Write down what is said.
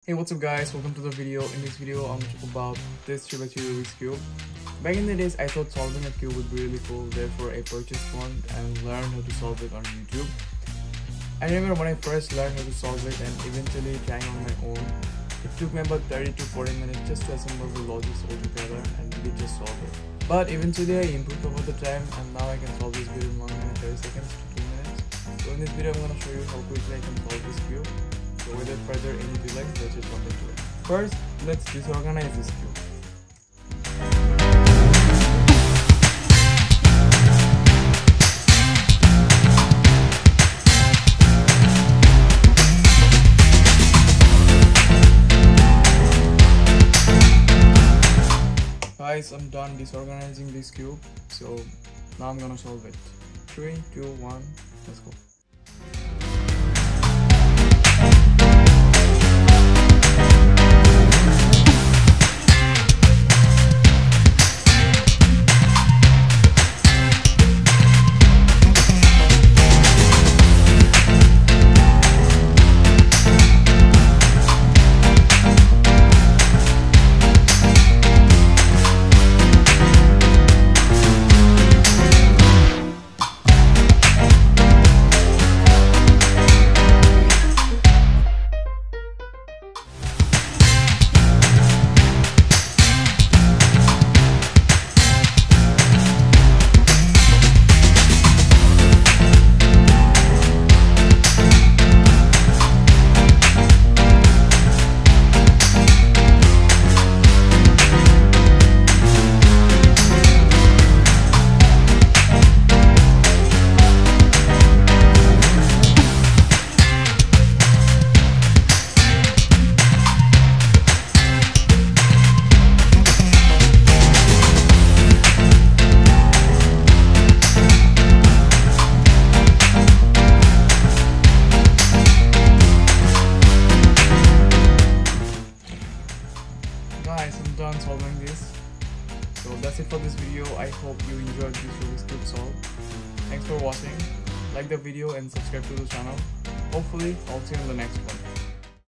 Hey, what's up guys, welcome to the video. In this video I'm going to talk about this 3x3 Rubik's Cube. Back in the days I thought solving a cube would be really cool, therefore I purchased one and learned how to solve it on YouTube. I remember when I first learned how to solve it and eventually trying on my own. It took me about 30 to 40 minutes just to assemble the logics all together and really just solve it. But eventually I improved over the time and now I can solve this video in 1 minute 30 seconds to 2 minutes. So in this video I'm going to show you how quickly I can solve this cube. So without further any delay, let's just jump into it. First, let's disorganize this cube. Guys, I'm done disorganizing this cube. So now I'm gonna solve it. 3, 2, 1, let's go. Guys, I'm done solving this. So that's it for this video. I hope you enjoyed this Rubik's Cube solve. Thanks for watching. Like the video and subscribe to the channel. Hopefully, I'll see you in the next one.